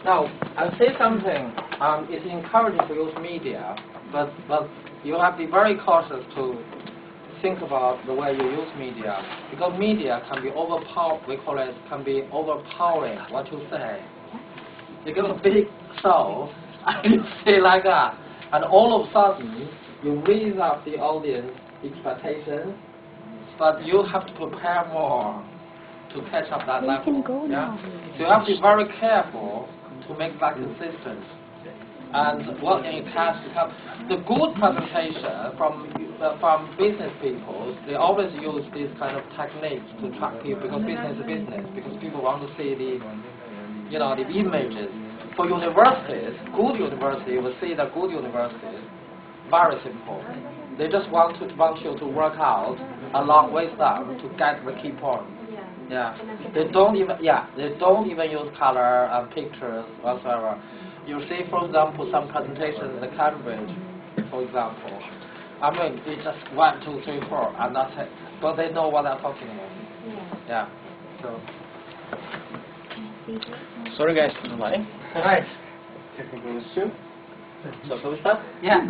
Now, I'll say something. It's encouraging to use media, but you have to be very cautious to think about the way you use media, because media can be we call it, can be overpowering what you say. You give a big show, and you say like that, and all of a sudden, you raise up the audience expectations, but you have to prepare more to catch up that level. Yeah? So you have to be very careful to make that consistent. And what in test become the good presentation from business people, they always use this kind of techniques to attract people, because business is business, because people want to see the images. For universities, good university, you will see that good universities, very simple. They just want you to work out along with them to get the key points. Yeah. They don't even use color and pictures whatsoever. You see, for example, some presentations in Cambridge, for example. I mean, it's just 1, 2, 3, 4, and that's it. But they know what they're talking about. Yeah. So. Sorry, guys, for the line. Right. Technical issue. So, shall we start? Yeah.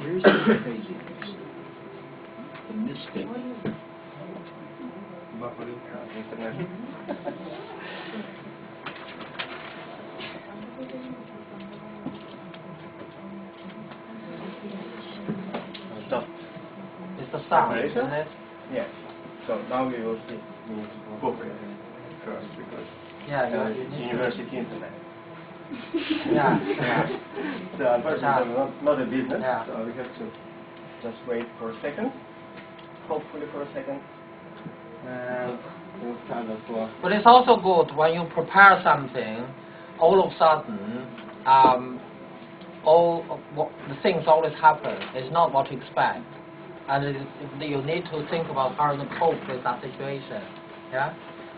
Here's the crazy news. The mystic. Stop. It's the sound, Preparation? isn't it? Yes. So now we will see the book first, because Yeah, university internet. Yeah. So unfortunately, not a business. Yeah. So we have to just wait for a second. Hopefully for a second. And we'll start as well. But it's also good when you prepare something, all of a sudden, the things always happen. It's not what you expect. And you need to think about how to cope with that situation. Yeah?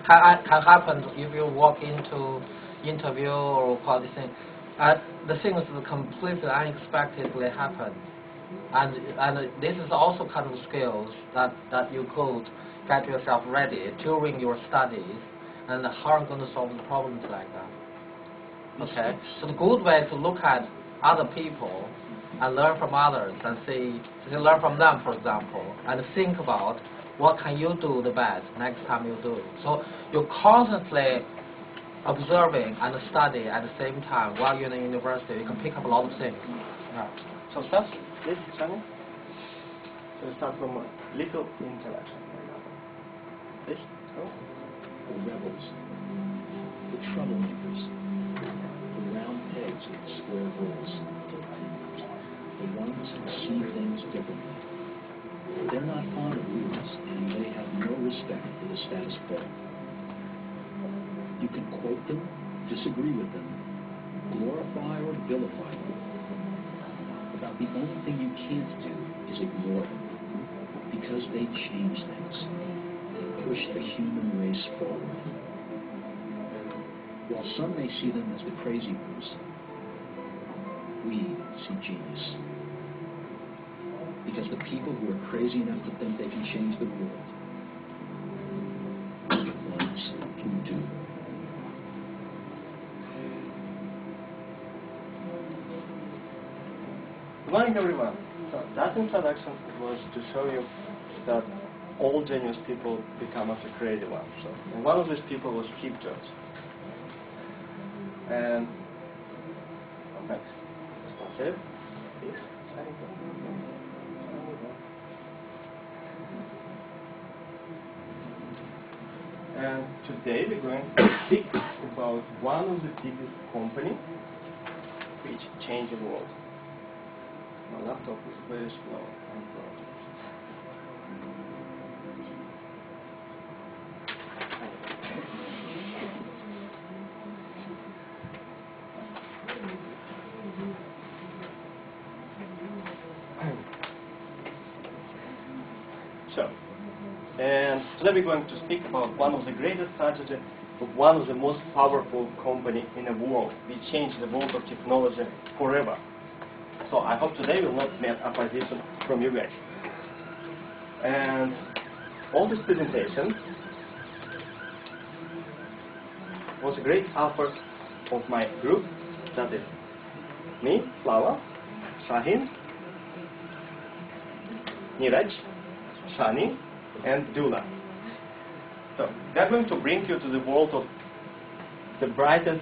Can happen if you walk into interview or call this thing. The things that completely unexpectedly happen. And this is also kind of skills that you could get yourself ready during your studies, and how are you going to solve the problems like that. Okay? So the good way to look at other people and learn from others and learn from them, for example, and think about what can you do the best next time you do. So you're constantly observing and studying at the same time while you're in the university. You can pick up a lot of things. Yeah. So start, please, Sunny. So we start from a little interaction. Please, go. The rebels. The troublemakers. The round pegs with square holes. The ones who see things differently. They're not fond of rules, and they have no respect for the status quo. You can quote them, disagree with them, glorify or vilify them. About the only thing you can't do is ignore them, because they change things. They push the human race forward. While some may see them as the crazy ones, we see genius. Because the people who are crazy enough to think they can change the world are the ones who do. Good morning, everyone. So that introduction was to show you that all genius people become as a crazy one. So, and one of these people was Steve Jobs. And next, responsive. Yes. And today we're going to speak about one of the biggest companies which changed the world. My laptop is very slow. And today we're going to speak about one of the greatest strategies of one of the most powerful company in the world. We changed the world of technology forever. So I hope today will not meet opposition from you guys. And all this presentation was a great effort of my group, that is me, Slava, Shahin, Niraj, Shani, and Dula. So, we are going to bring you to the world of the brightest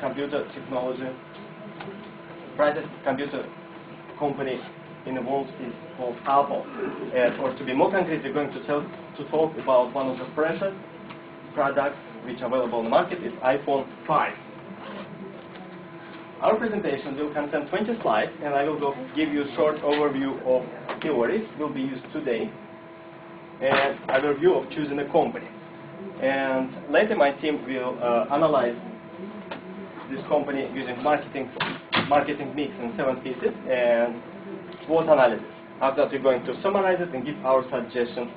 computer technology, brightest computer company in the world is called Apple. Or to be more concrete, we're going to talk about one of the freshest products which are available on the market, is iPhone 5. Our presentation will contain 20 slides, and I will give you a short overview of theories will be used today, and a review of choosing a company. And later my team will analyze this company using marketing mix in 7 pieces and SWOT analysis. After that, we're going to summarize it and give our suggestions.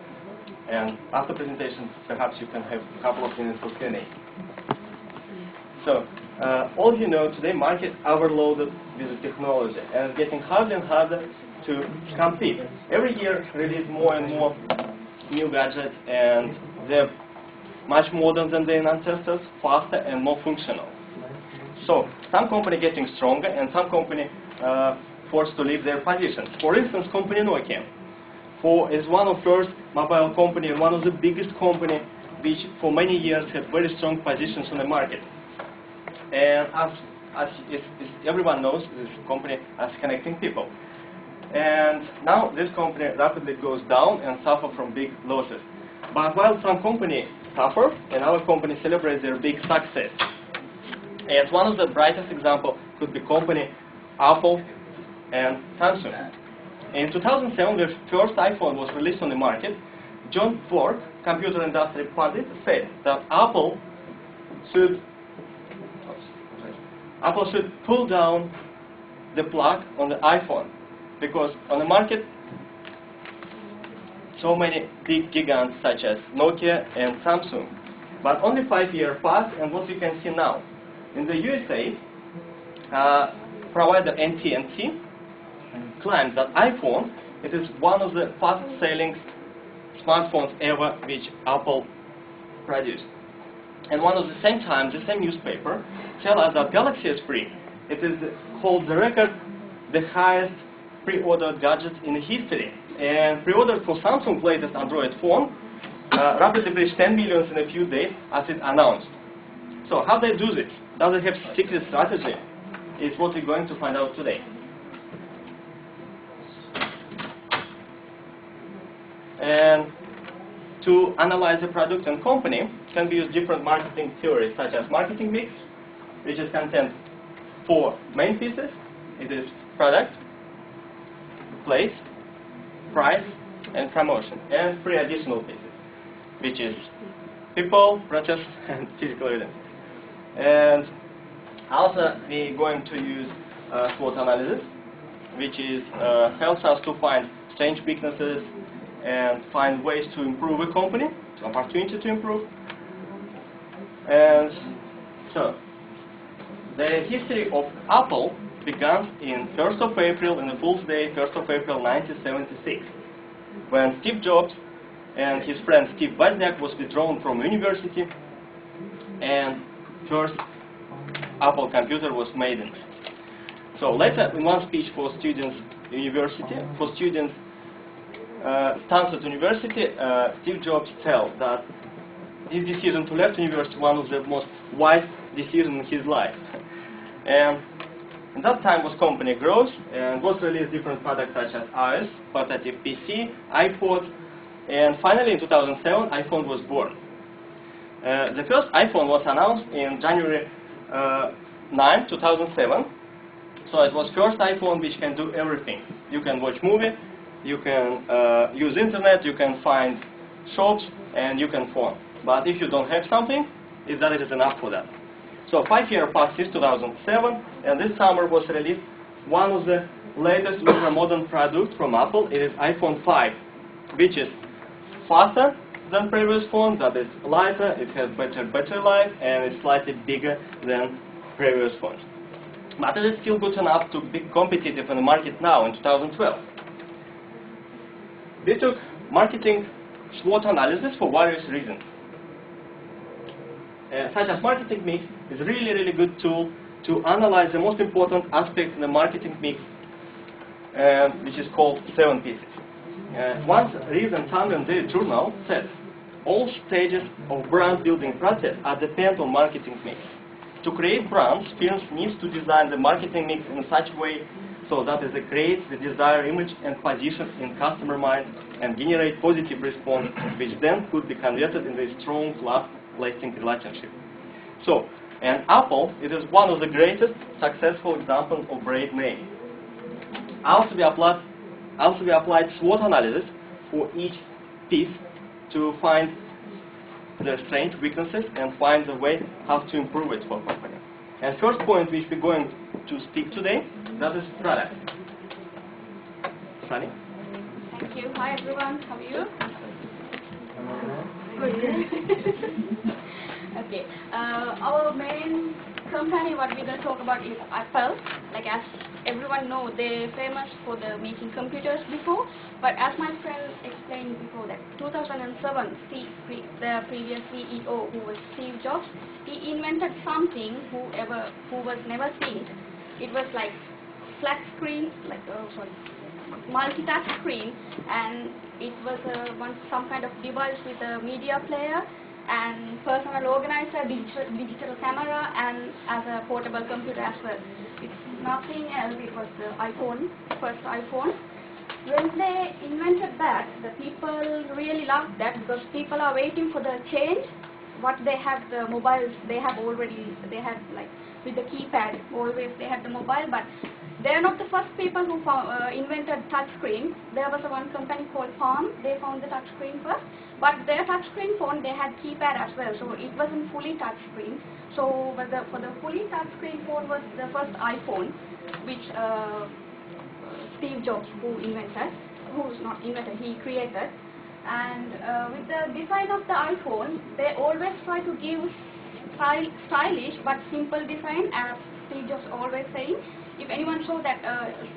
And after presentation, perhaps you can have a couple of minutes for Q&A. So, all you know, today market overloaded with the technology and it's getting harder and harder to compete. Every year release more and more new gadgets, and they're much modern than their ancestors, faster and more functional. So some company getting stronger and some company forced to leave their positions. For instance, company Nokia is one of first mobile company and one of the biggest company which for many years had very strong positions on the market. And as everyone knows, this company is connecting people. And now this company rapidly goes down and suffer from big losses. But while some company suffer and our company celebrates their big success. And one of the brightest examples could be company Apple and Samsung. In 2007, the first iPhone was released on the market. John Ford, computer industry pundit, said that Apple should pull down the plug on the iPhone because on the market so many big giants such as Nokia and Samsung. But only 5 years passed, and what you can see now. In the USA, provider AT&T claims that iPhone it is one of the fast-selling smartphones ever which Apple produced. And one of the same time, the same newspaper tell us that Galaxy S3 it is holds the record, the highest pre-ordered gadget in history. And pre-order for Samsung's latest Android phone rapidly reached 10 million in a few days as it announced. So how they do this? Does they have secret strategy? Is what we're going to find out today. And to analyze a product and company can be used different marketing theories such as marketing mix, which is content 4 main pieces. It is product, place, price, and promotion, and 3 additional pieces, which is people, process, and physical evidence. And also we're going to use SWOT analysis, which is helps us to find strengths, weaknesses, and find ways to improve a company, opportunity to improve. And so, the history of Apple began in 1st of April, in the Fool's Day, 1st of April 1976, when Steve Jobs and his friend Steve Wozniak was withdrawn from university, and first Apple computer was made in. So later, in one speech for students, Stanford University, Steve Jobs tells that his decision to left university one of the most wise decisions in his life. And in that time was company growth and was released different products such as iOS, portative PC, iPod, and finally in 2007 iPhone was born. The first iPhone was announced in January 9, 2007. So it was first iPhone which can do everything. You can watch movie, you can use internet, you can find shops, and you can phone. But if you don't have something, that is enough for that. So 5 years passed since 2007, and this summer was released one of the latest ultra-modern products from Apple. It is iPhone 5, which is faster than previous phone, that is lighter, it has better battery life, and it's slightly bigger than previous phones. But it is still good enough to be competitive in the market now in 2012. We took marketing SWOT analysis for various reasons. such as marketing mix, is a really, really good tool to analyze the most important aspects in the marketing mix, which is called 7 pieces. One recent Sunday Daily Journal says, all stages of brand building process are dependent on marketing mix. To create brands, firms need to design the marketing mix in such a way so that it creates the desired image and position in customer mind and generate positive response, which then could be converted into a strong, lasting relationship. So, and Apple, it is one of the greatest successful examples of brand name. Also, we applied SWOT analysis for each piece to find the strengths, weaknesses, and find the way how to improve it for company. And first point which we're going to speak today, that is product. Sunny? Thank you. Hi everyone, how are you? Okay. Our main company, what we're going to talk about is Apple. Like as everyone knows, they're famous for the making computers before. But as my friend explained before, that 2007, the previous CEO, who was Steve Jobs, he invented something who was never seen. It was like flat screen, like multi-touch screen, and it was some kind of device with a media player and personal organizer, digital camera, and as a portable computer as well. It's nothing else. It was the iPhone, first iPhone. When they invented that, the people really loved that because people are waiting for the change. What they have, the mobiles, they have like with the keypad, always they had the mobile, but they are not the first people who invented touchscreen. There was one company called Palm. They found the touchscreen first, but their touchscreen phone, they had keypad as well, so it wasn't fully touchscreen. So for the fully touchscreen phone was the first iPhone, which Steve Jobs, he created. And with the design of the iPhone, they always try to give stylish but simple design, as Steve Jobs always saying. If anyone saw that,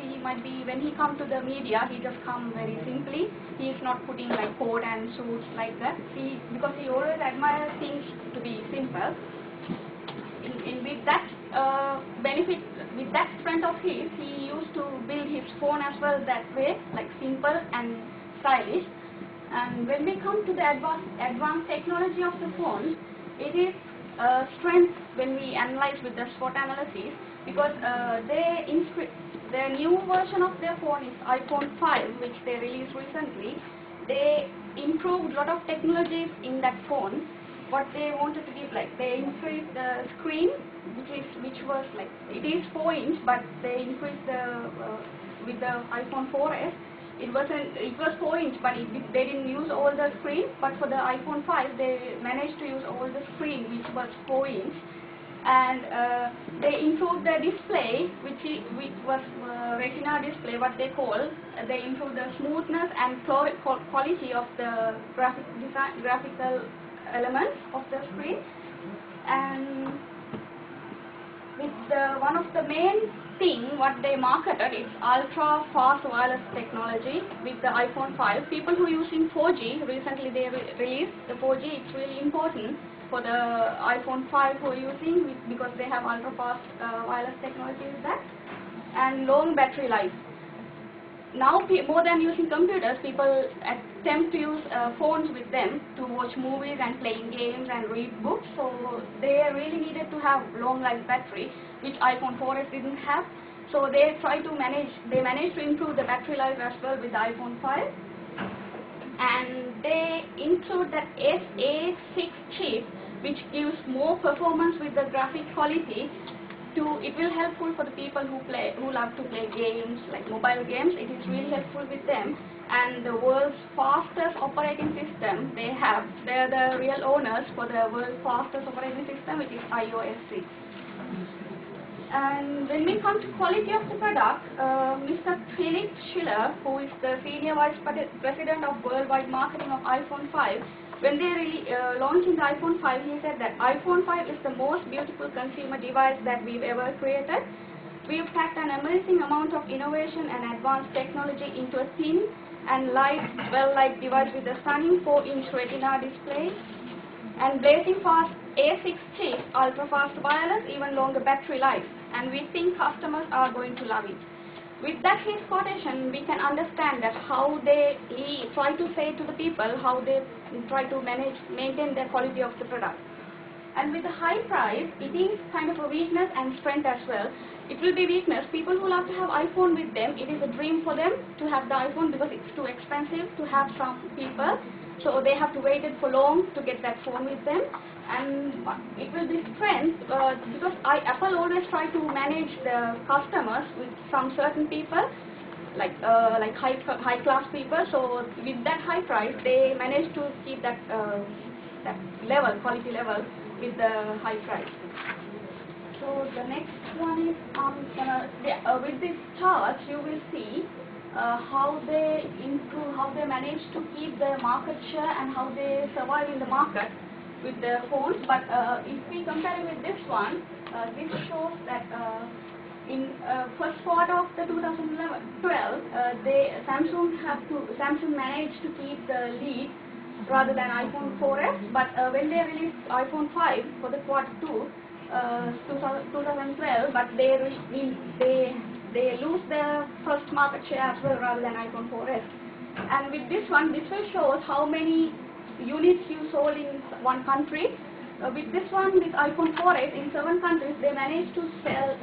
he might be, when he come to the media, he just come very simply. He is not putting like coat and suits like that. Because he always admires things to be simple. With that benefit, with that strength of his, he used to build his phone as well that way, like simple and stylish. And when we come to the advanced technology of the phone, it is strength when we analyze with the SWOT analysis, because the new version of their phone is iPhone 5, which they released recently. They improved a lot of technologies in that phone. What they wanted to give, like they increased the screen, which was like, it is 4 inch, but they increased with the iPhone 4S. It was 4 inch, but they didn't use all the screen. But for the iPhone 5, they managed to use all the screen, which was 4 inch. And they improved the display, which was retina display, what they call. They improved the smoothness and quality of the graphical elements of the screen. And with one of the main thing what they marketed is ultra fast wireless technology with the iPhone 5. People who are using 4G, recently they released the 4G. It's really important for the iPhone 5 who are using, because they have ultra fast wireless technology with that, and long battery life. Now, more than using computers, people attempt to use phones with them to watch movies and playing games and read books. So they really needed to have long life battery, which iPhone 4S didn't have. So they managed to improve the battery life as well with the iPhone 5. And they include that SA6 chip, which gives more performance with the graphic quality. It will helpful for the people who love to play games, like mobile games. It is really helpful with them. And the world's fastest operating system they have, they're the real owners for the world's fastest operating system, which is iOS 6. And when we come to quality of the product, Mr. Philip Schiller, who is the Senior Vice President of Worldwide Marketing of iPhone 5, when they really launching the iPhone 5, he said that iPhone 5 is the most beautiful consumer device that we've ever created. We've packed an amazing amount of innovation and advanced technology into a thin and light, well-light device with a stunning 4-inch retina display and blazing fast A6 chip, ultra-fast wireless, even longer battery life, and we think customers are going to love it. With that his quotation, we can understand that how he try to say to the people how they try to maintain the quality of the product. And with the high price, it is kind of a weakness and strength as well. It will be weakness. People who love to have iPhone with them, it is a dream for them to have the iPhone because it's too expensive to have some people. So they have to wait it for long to get that phone with them. And it will be strength because Apple always try to manage the customers with some certain people, like high class people. So with that high price, they manage to keep that level, quality level, with the high price. So the next one is with this chart you will see how they improve, how they manage to keep their market share and how they survive in the market with their phones. But if we compare it with this one, this shows that in first quarter of the 2012, Samsung managed to keep the lead rather than iPhone 4S, but when they released iPhone 5 for the quarter 2, 2012, but they lose their first market share as well rather than iPhone 4S. And with this one, this will show how many units you sold in one country. With this one, with iPhone 4S, in 7 countries, they managed to sell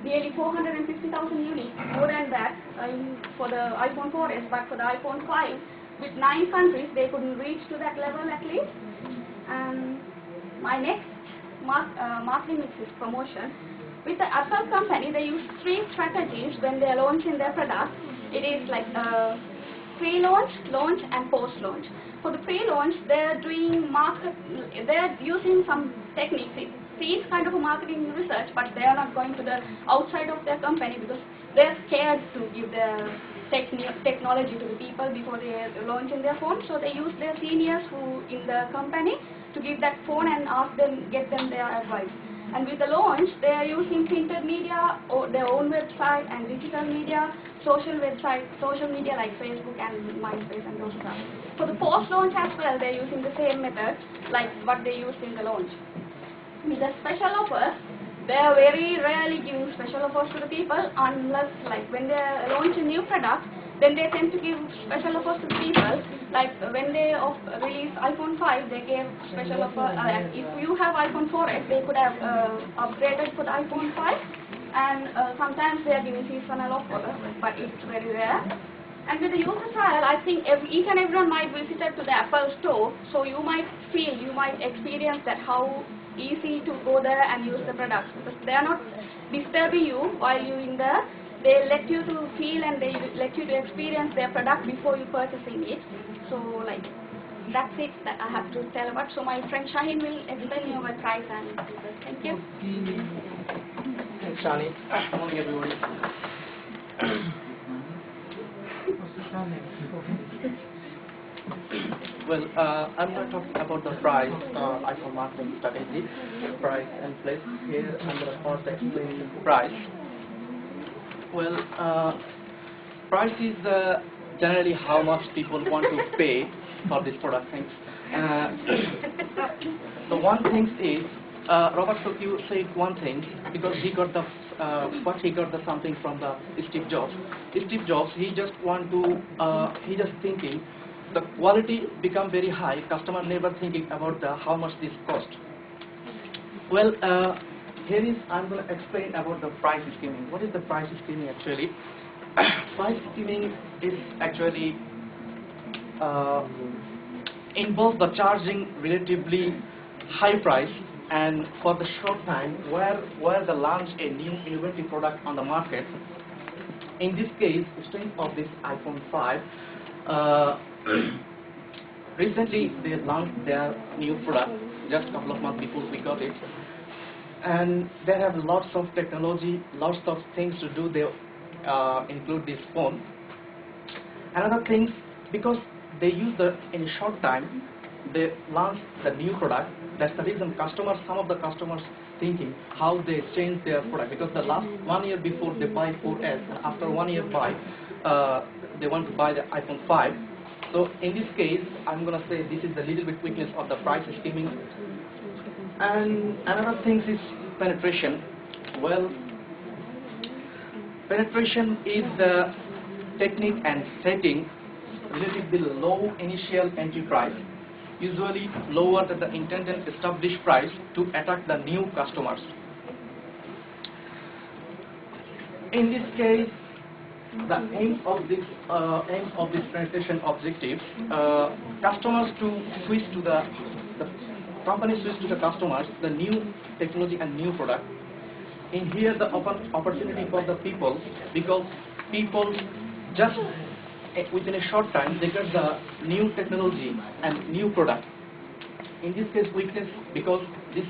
nearly 450,000 units, more than that for the iPhone 4S, but for the iPhone 5, with 9 countries, they couldn't reach to that level at least. And my next marketing mix is promotion. With the Apple company, they use 3 strategies when they are launching their product. It is like pre-launch, launch, and post-launch. For the pre-launch, they're using some techniques. It seems kind of a marketing research, but they are not going to the outside of their company because they're scared to give their technology to the people before they are launching their phone. So they use their seniors who in the company to give that phone and get them their advice. And with the launch, they are using printed media, or their own website, and digital media, social media like Facebook and MySpace and those stuff. For the post-launch as well, they are using the same method like what they used in the launch. With the special offers, they are very rarely giving special offers to the people unless, like when they launch a new product, then they tend to give special offers to the people. Like when they released iPhone 5, they gave special offer. If you have iPhone 4S, they could have upgraded for the iPhone 5. And sometimes they are giving seasonal offers, but it's very rare. And with the user trial, I think each and everyone might visit to the Apple store, so you might experience that how easy to go there and use the products, because they are not disturbing you while you're in there. They let you to feel and they let you to experience their product before you purchasing it. So like that's it that I have to tell about. So my friend Shaheen will explain you about price and thank you. Thanks, Shani. Good morning, everyone. Well, I'm going to talk about the price, iPhone marketing strategy, price and place. Here I'm going to first explain the price. Well, price is generally how much people want to pay for this product. Things. The one thing is, Robert Sokyu said one thing because he got the something from the Steve Jobs. Steve Jobs, he just thinking the quality become very high. Customer never thinking about how much this cost. Well, I'm going to explain about the price scheming. What is the price scheming actually? Price scheming is actually involves the charging relatively high price and for the short time where they launch a new innovative product on the market. In this case, instead of this iPhone 5, recently they launched their new product just a couple of months before we got it, and they have lots of technology, lots of things to do. They include this phone. Another thing, because they use in a short time, they launched the new product. That's the reason some of the customers thinking how they change their product, because the last 1 year before they buy 4S, and after 1 year buy, they want to buy the iPhone 5. So in this case, I'm going to say this is a little bit weakness of the price scheming. And another thing is penetration. Well, penetration is the technique and setting relatively low initial entry price, usually lower than the intended established price to attract the new customers. In this case, the aim of this penetration objective, customers to switch to the company switch to the customers the new technology and new product. In here, the opportunity for the people, because people just within a short time they get the new technology and new product. In this case, weakness because this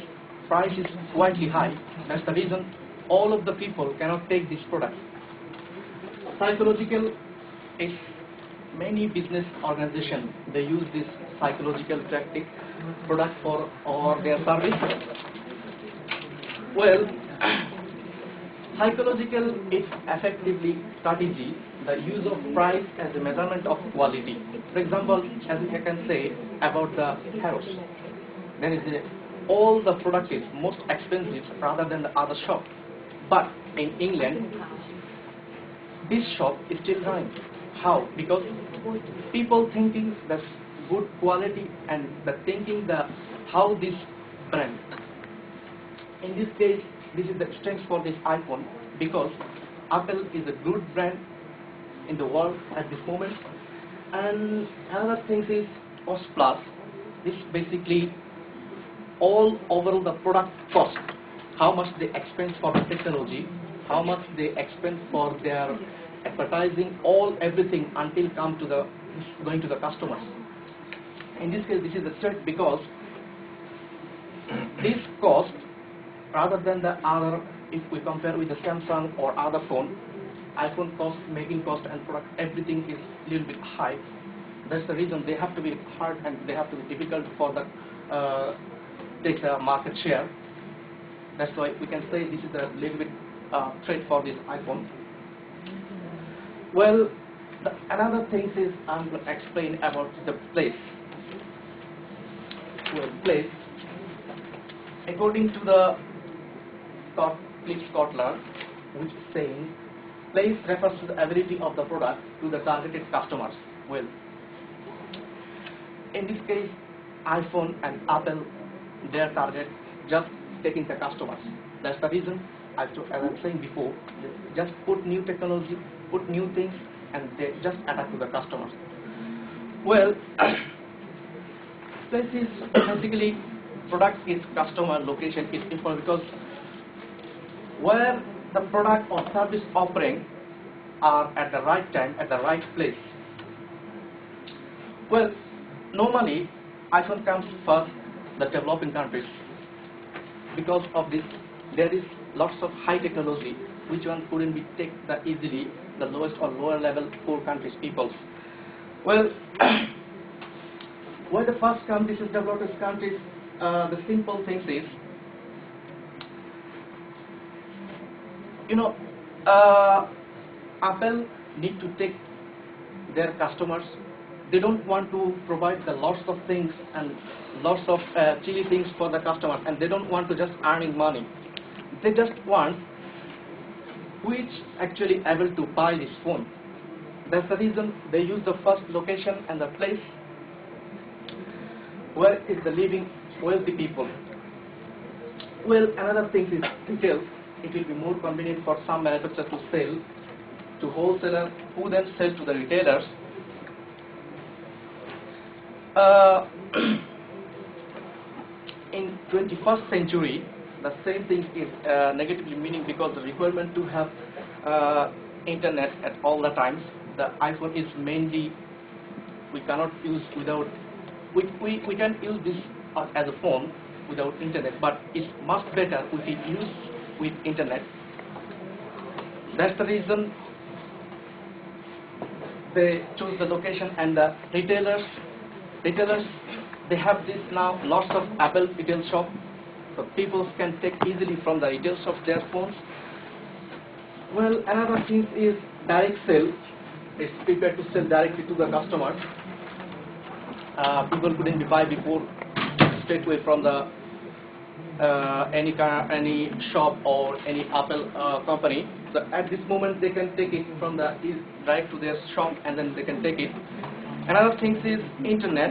price is quite high. That's the reason all of the people cannot take this product. Psychological is many business organizations, they use this psychological tactic product for or their service. Well, psychological is effectively strategy, the use of price as a measurement of quality. For example, as I can say about the heroes, there is all the product is most expensive rather than the other shop. But in England, this shop is still running. How? Because people thinking that's good quality and the thinking the how this brand. In this case, this is the strength for this iPhone because Apple is a good brand in the world at this moment. And another thing is cost plus. This basically all overall the product cost, how much they expend for the technology, how much they expend for their advertising, everything until come to the going to the customers. In this case, this is the threat because this cost, rather than the other, if we compare with the Samsung or other phone, iPhone cost, making cost and product, everything is a little bit high. That's the reason they have to be hard and they have to be difficult for the take the market share. That's why we can say this is a little bit threat for this iPhone. Well, another thing is I'm going to explain about the place. Well, place, according to the Philip Kotler, which is saying, place refers to the ability of the product to the targeted customers. Well, in this case, iPhone and Apple, their target just taking the customers. That's the reason, as I'm saying before, they just put new technology, put new things, and they just attack to the customers. Well, place is basically product is customer location is important because where the product or service offering are at the right time, at the right place. Well, normally iPhone comes first the developing countries. Because of this, there is lots of high technology which one couldn't be taken easily the lowest or lower level poor countries peoples. Well, where the first countries is developed countries, the simple things is, Apple need to take their customers. They don't want to provide the lots of things and lots of chilly things for the customers, and they don't want to just earning money. They just want which actually able to buy this phone. That's the reason they use the first location and the place where is the living wealthy people. Well, another thing is retail. It will be more convenient for some manufacturers to sell to wholesalers who then sell to the retailers. In 21st century, the same thing is negatively meaning because the requirement to have internet at all the times. The iPhone is mainly we cannot use without. We can use this as a phone without internet, but it's much better if we use with internet. That's the reason they choose the location, and the retailers they have this now lots of Apple retail shop, so people can take easily from the retail shop their phones. Well, another thing is direct sale. It's prepared to sell directly to the customers. People couldn't buy before straight away from the any shop or any Apple company. So at this moment they can take it from the drive to their shop and then they can take it. Another thing is internet.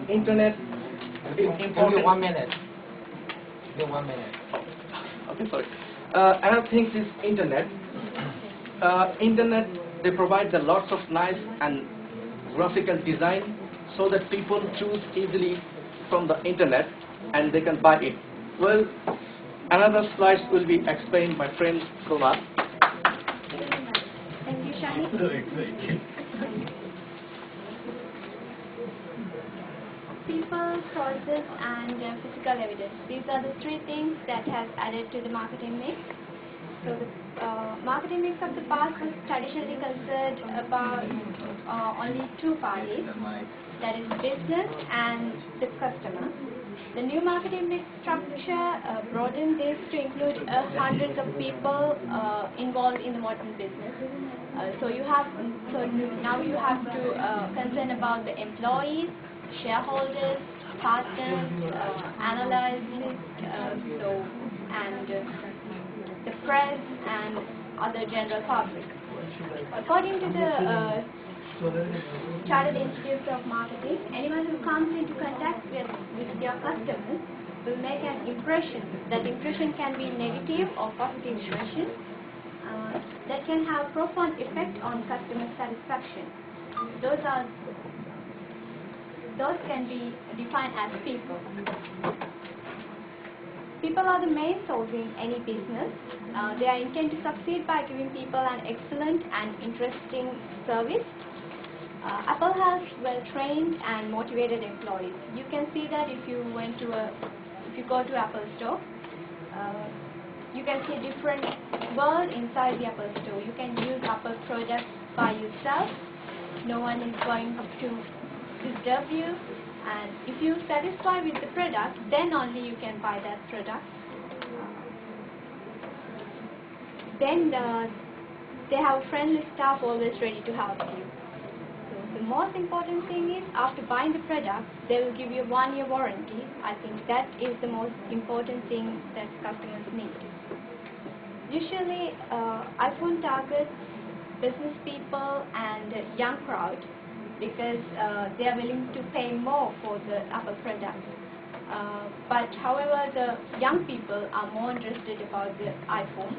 Internet is Give important. you 1 minute. Give 1 minute. Okay, sorry. Another thing is internet. Internet, they provide the lots of nice and graphical design so that people choose easily from the internet and they can buy it. Well, another slides will be explained by friend Kumar. Thank you, Shani. People, process, and physical evidence. These are the three things that has added to the marketing mix. So the marketing mix of the past was traditionally concerned about only two parties, that is business and the customer. The new marketing mix structure broadened this to include hundreds of people involved in the modern business. So now you have to concern about the employees, shareholders, partners, analysts, and the press and other general public. According to the Chartered Institute of Marketing, anyone who comes into contact with your customers will make an impression. That impression can be negative or positive impression that can have profound effect on customer satisfaction. Those can be defined as people. People are the main source in any business. They are intended to succeed by giving people an excellent and interesting service. Apple has well-trained and motivated employees. You can see that if you go to Apple Store, you can see a different world inside the Apple Store. You can use Apple products by yourself. No one is going to disturb you. And if you're satisfied with the product, then only you can buy that product. Then they have a friendly staff always ready to help you. So the most important thing is, after buying the product, they will give you a 1-year warranty. I think that is the most important thing that customers need. Usually, iPhone targets business people and young crowd, because they are willing to pay more for the Apple product. But however, the young people are more interested about the iPhone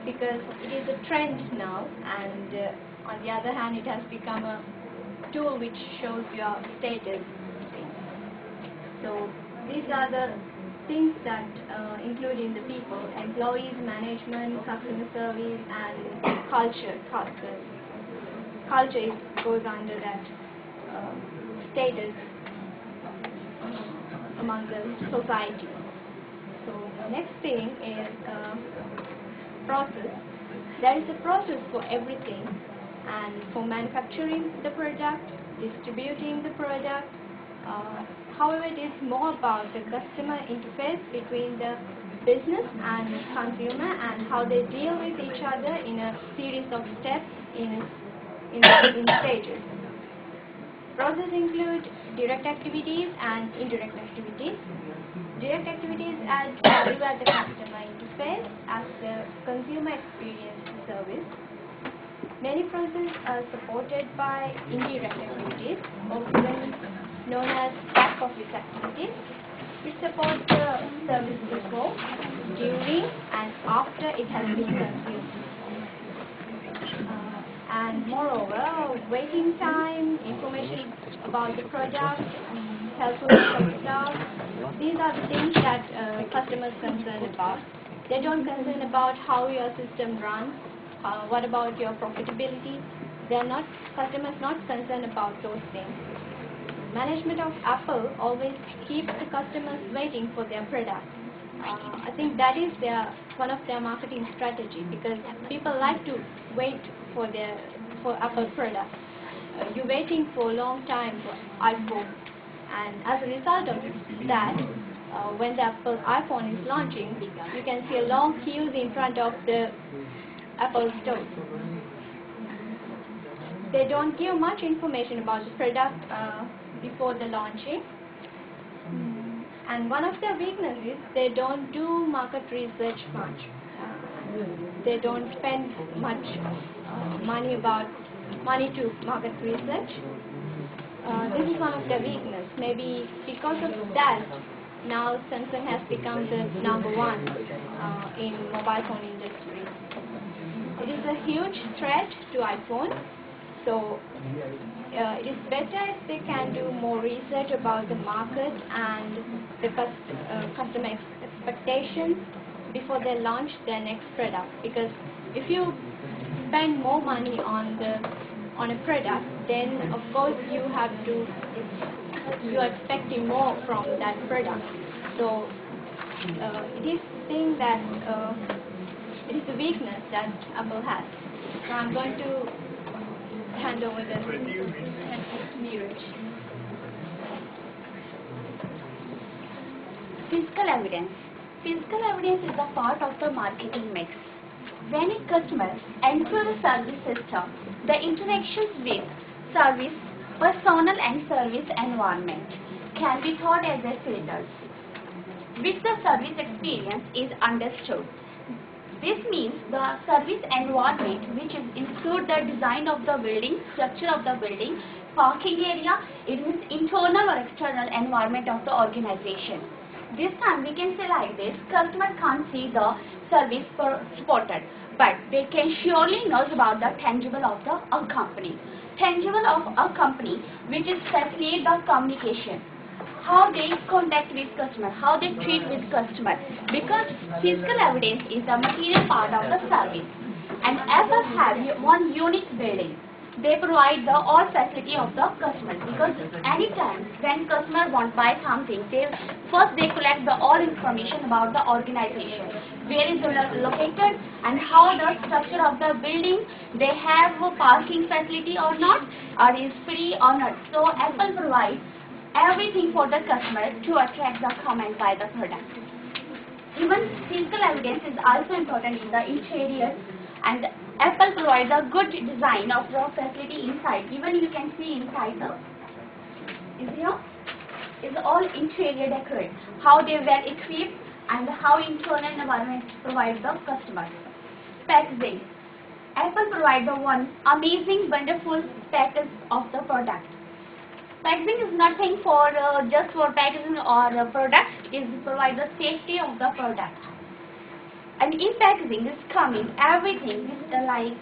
because it is a trend now, and on the other hand, it has become a tool which shows your status. So these are the things that include in the people: employees, management, customer service, and culture. Culture goes under that status among the society. So the next thing is process. There is a process for everything, and for manufacturing the product, distributing the product. However, it is more about the customer interface between the business and consumer, and how they deal with each other in a series of steps in stages. Process include direct activities and indirect activities. Direct activities add value at the customer interface as the consumer experience service. Many processes are supported by indirect activities, often known as back office activities. It supports the service before, during, and after it has been consumed. And moreover, waiting time, information about the product, helpfulness of staff, these are the things that customers concerned about. They don't concern about how your system runs, what about your profitability. Customers not concerned about those things. Management of Apple always keeps the customers waiting for their product. I think that is one of their marketing strategy, because people like to wait for Apple products. You're waiting for a long time for iPhone, and as a result of that, when the Apple iPhone is launching, you can see a long queues in front of the Apple store. They don't give much information about the product before the launching. And one of their weaknesses, they don't do market research much. They don't spend much money to market research. This is one of their weakness. Maybe because of that, now Samsung has become the number one in mobile phone industry. It is a huge threat to iPhone. So it is better if they can do more research about the market and the customer expectations before they launch their next product. Because if you spend more money on a product, then of course you are expecting more from that product. So it is thing that it is a weakness that Apple has. So I'm going to hand over the Neeraj. Physical evidence. Physical evidence is a part of the marketing mix. When a customer enters a service system, the interactions with service personnel and service environment can be thought as a filters, which the service experience is understood. This means the service environment, which include the design of the building, structure of the building, parking area, it means internal or external environment of the organization. This time we can say like this, customer can't see the service supported, but they can surely know about the tangible of a company. Tangible of a company, which is facilitate the communication. How they contact with customer, how they treat with customer, because physical evidence is the material part of the service. And Apple have one unique building. They provide the all facility of the customer, because anytime when customer want buy something, first they collect the all information about the organization, where is it located and how the structure of the building, they have a parking facility or not, or is free or not. So Apple provides everything for the customer to attract the comment by the product. Even physical evidence is also important in the interior, and Apple provides a good design of the facility inside. Even you can see inside is all interior decorate, how they were equipped and how internal environment provides the customer. Packaging. Apple provides the one amazing, wonderful package of the product. Packaging is nothing for just for packaging or product, it provides the safety of the product. And in packaging is coming everything like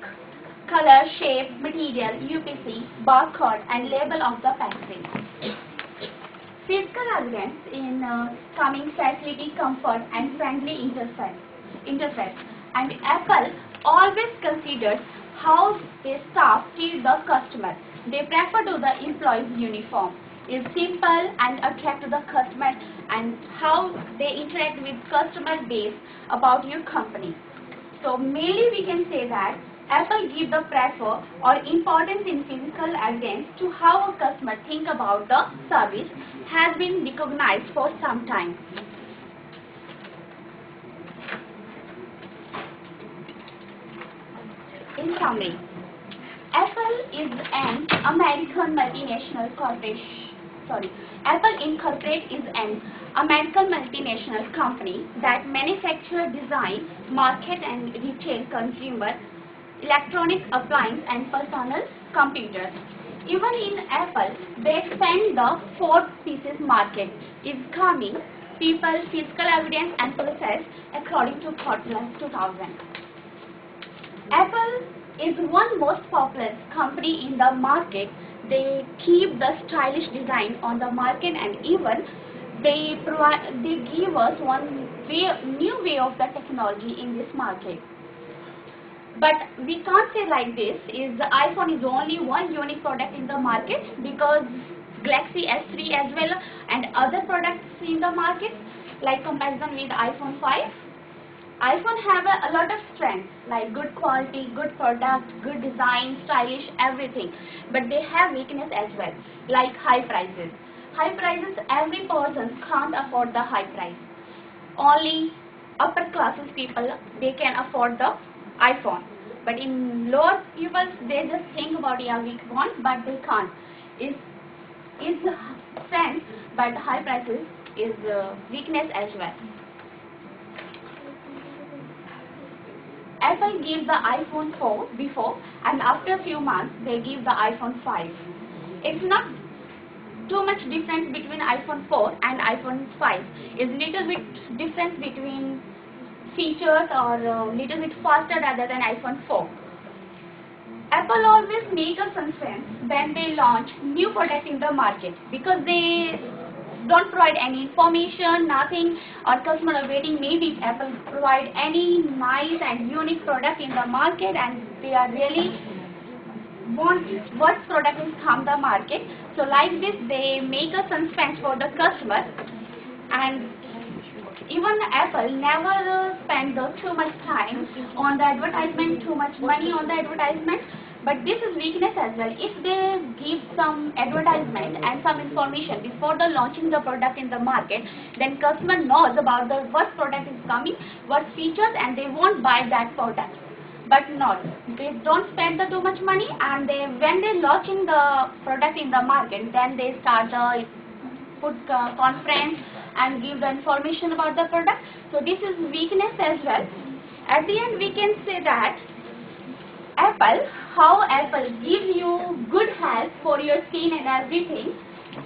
color, shape, material, UPC, barcode and label of the packaging. Physical evidence in coming facility, comfort and friendly interface. And Apple always considers how the staff treat the customer. They prefer to the employees uniform. Is simple and attract to the customer, and how they interact with customer base about your company. So mainly we can say that Apple give the prefer or importance in physical evidence to how a customer think about the service has been recognized for some time. In summary, Apple is an American multinational corporation. Apple Incorporated is an American multinational company that manufactures, design, market and retail consumer electronic appliance and personal computers. Even in Apple, they expand the 4 pieces market is coming, people, physical evidence and process according to Portland 2000. Apple is one most popular company in the market. They keep the stylish design on the market, and even they give us one new way of the technology in this market. But we can't say like this, is the iPhone is only one unique product in the market, because Galaxy S3 as well and other products in the market, like comparison with iPhone 5. iPhone have a lot of strengths like good quality, good product, good design, stylish, everything. But they have weakness as well, like high prices. High prices, every person can't afford the high price. Only upper classes people, they can afford the iPhone. But in lower people, they just think about, yeah, we want, but they can't. It's strength, but high prices is weakness as well. Apple gave the iPhone 4 before, and after a few months they give the iPhone 5. It's not too much difference between iPhone 4 and iPhone 5. It's little bit difference between features or little bit faster rather than iPhone 4. Apple always make a suspense when they launch new product in the market because they don't provide any information, nothing, or customer are waiting. Maybe Apple provide any nice and unique product in the market, and they are really want what product will come the market. So like this, they make a suspense for the customer, and even Apple never spend too much time on the advertisement, too much money on the advertisement. But this is weakness as well. If they give some advertisement and some information before the launching the product in the market, then customer knows about the what product is coming, what features, and they won't buy that product. But no, they don't spend too much money, and when they launching the product in the market, then they start the conference and give the information about the product. So this is weakness as well. At the end, we can say that how Apple gives you good health for your skin and everything.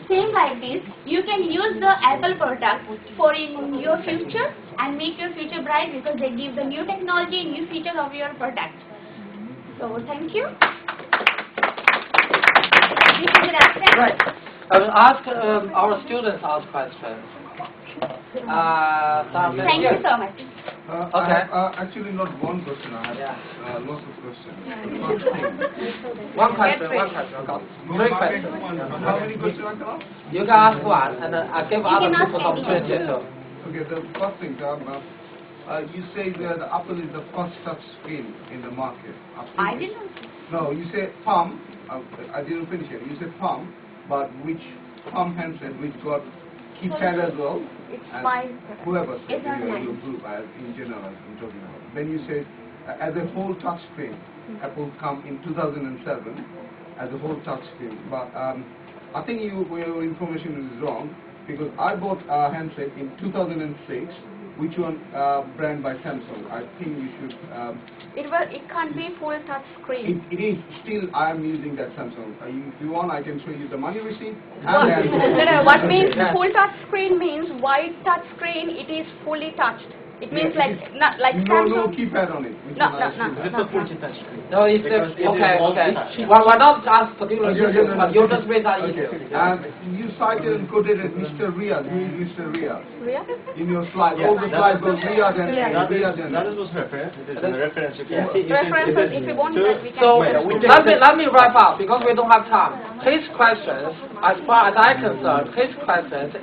Same like this, you can use the Apple product for in your future and make your future bright because they give the new technology, new features of your product. So thank you. This is Rakshan. Right. I will ask our students ask questions. Thank you so much. Okay. Actually, not one question. I have lots of questions. One question. Three questions. How many questions I can ask? You can ask one, and I give other can people ask opportunity too. Okay, the first thing, you say that the Apple is the first touch screen in the market. I didn't. No, you say palm. I didn't finish it. You say palm, but which palm handset which got keypad as well? It's and my whoever said It's not in your mine. group, in general, I'm talking about. Then you said as a whole touch screen. Apple come in 2007 as a whole touch screen, but I think your information is wrong because I bought a handset in 2006. Which one brand by Samsung? I think you should. It can't be full touch screen. It is still. I am using that Samsung. If you want, I can show you the money receipt. And What means full touch screen means white touch screen. It is fully touched. It means like not like no Samsung. keypad on it. No. No, it's okay. Well, we're not asked particular issues, but you just raise that issue. And you cited and quoted Mr. Riyad. Who is Mr. Riyad? Really? In your slide, all the slides goes Riyad and Riyad and. That was reference. It is a reference. You can see. References, if you want that, we can. So let me wrap up because we don't have time. His questions, as far as I'm concerned, his questions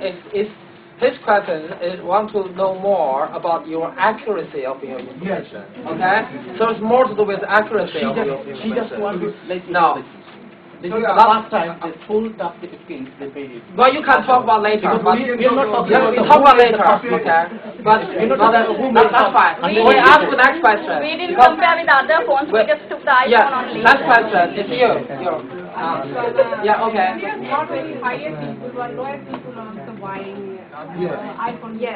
is want to know more about your accuracy of your information. Okay? So it's more to do with accuracy of your information. She just wants to let you No. know this is the last time the full touch screen they paid it. Well, you can talk about later. But we are not talking yeah, about we the talk about who made later. the first Okay? But We're not talking about who made that's the fine. first. We ask the next question. We didn't Because- compare with other phones. We just took the iPhone Yeah, only. next question is you. Yeah, okay. Not very higher people, but lower people also buying iPhone 5.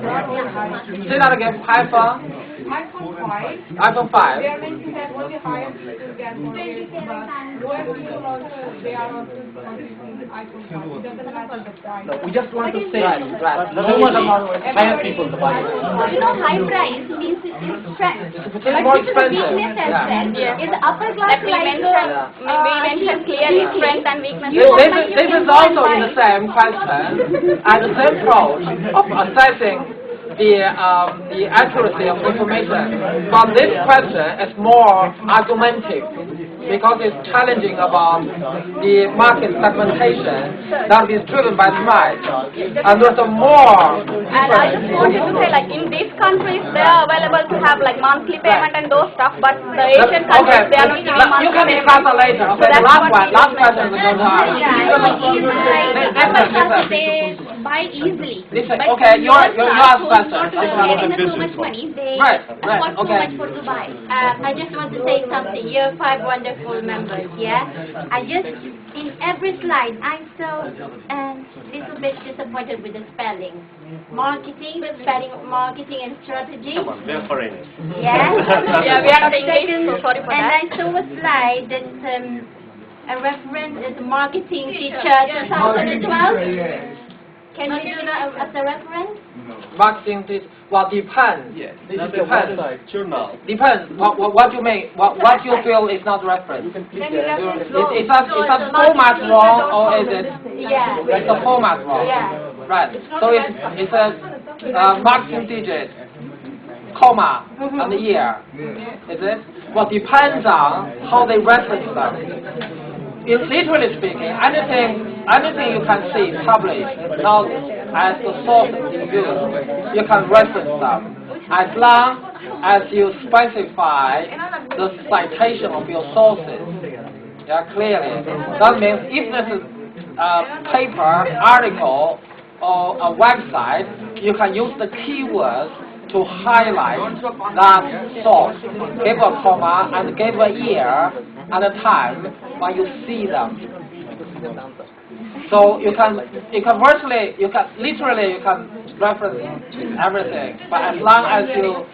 Not very high. Say that again. iPhone iPhone 5. 5. They are meant to have only higher people they are going to but lower people also, they are also purchasing iPhone 5. It doesn't matter the price. No, we just want to say Right. normally higher people to buy it. You know, high price means it's strength. It is more expensive. Weakness as Yeah. well. It's upper class we like we mentioned clearly strength and weakness. This is also in the same question and the same approach of assessing the accuracy of information. But this question is more argumentative because it's challenging about the market segmentation that is driven by demand. And there's a more. And I just wanted to say, like, in these countries, they are available to have, like, monthly payment and those stuff, but the Asian countries, they are not giving You monthly can discuss that payment. later. Okay, that's last what one. we Last mentioned. question we're going to ask. Yeah, Listen. they buy it easily. Listen, But okay, you ask who's questions. not getting so much money, they Right, want too okay. much for to buy. I just want to say something. You have 5 wonderful members, yeah? In every slide, I'm so little bit disappointed with the spelling. Marketing, spelling of marketing and strategy. Come on, we're foreigners. Yeah? Yeah, we are not English, so sorry for And that. I saw a slide that's a reference as a marketing teacher 2012. Can we do that as a reference? Marketing, well, depends. Yes, this is a Depends. website. Journal. Depends. What you mean? What you feel is not reference? Can you reference Is that format wrong, or is it? Yeah. Is the format wrong? Yeah. Right. So it's a marketing digit, comma, and the year. Is it? Well, depends on how they reference them. Literally speaking, anything you can see published, not as the source you use, you can reference them. As long as you specify the citation of your sources, yeah, clearly. That means if this is a paper, article, or a website, you can use the keywords to highlight that source. Give a comma and give a year and a time when you see them. So you can literally reference everything, but as long as you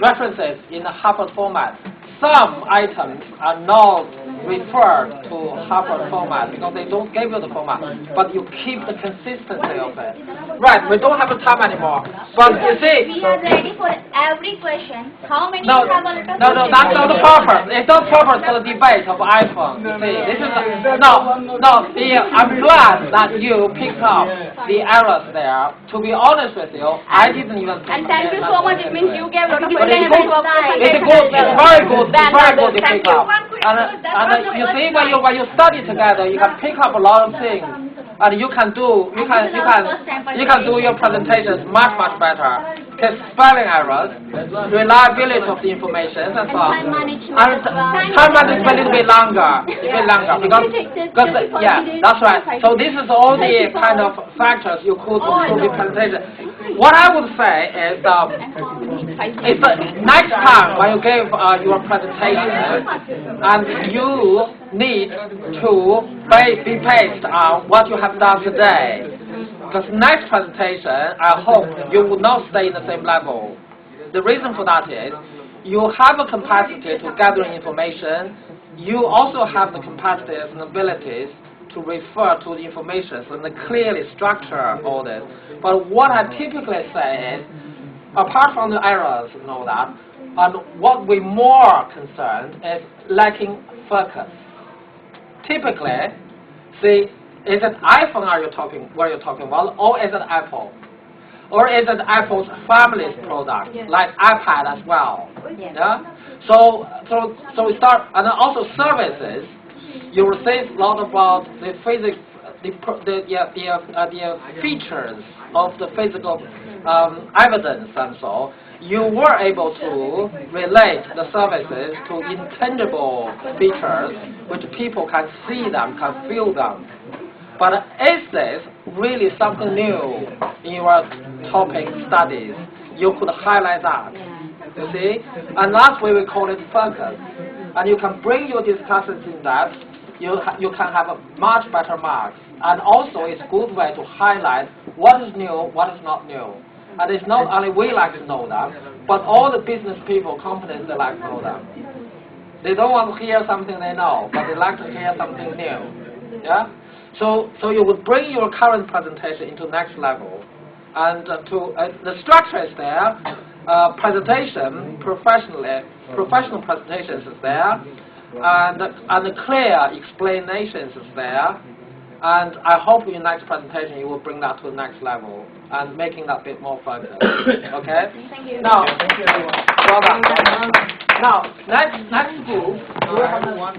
reference it in a Harvard format. Some items are not referred to Harvard format because they don't give you the format, but you keep the consistency of it. Right, we don't have time anymore. But you see, We are ready for every question. How many no, you have a little that's not the purpose. It's not purpose for the debate of iPhone. You see, this is I'm glad that you picked up the errors there. To be honest with you, I didn't even. And thank you so much. It means you gave a lot of But attention to our it's good, it's very good, it's very good to pick up. And you see, when you study together, you can pick up a lot of things, and you can do your presentations much better. Because spelling errors, reliability of the information, and so on. And time management a little bit longer, because yeah, that's right. So this is all the kind of factors you could improve the presentation. What I would say is next time when you give your presentation, and you need to be based on what you have done today. Because next presentation, I hope you will not stay in the same level. The reason for that is you have a capacity to gather information. You also have the capacities and abilities to refer to the information and clearly structure all this. But what I typically say is, apart from the errors and all that, and what we're more concerned is lacking focus. Typically, see, is it iPhone where you're talking about, or is it Apple? Or is it Apple's family's product, like iPad as well? Yeah? So we start, and then also services, you will say a lot about the physics, the features of the physical evidence and so. You were able to relate the services to intangible features which people can see them, can feel them. But is this really something new in your topic studies? You could highlight that, you see? And that's why we call it focus. And you can bring your discussions in depth, you can have a much better marks. And also it's a good way to highlight what is new, what is not new. And it's not only we like to know that, but all the business people, companies, they like to know that. They don't want to hear something they know, but they like to hear something new. Yeah? So you would bring your current presentation into next level. And the structure is there, professional presentations is there, and the clear explanations is there. And I hope in your next presentation you will bring that to the next level and making that bit more focused. Okay? Thank you. Now, well done. Now, next group, we will have one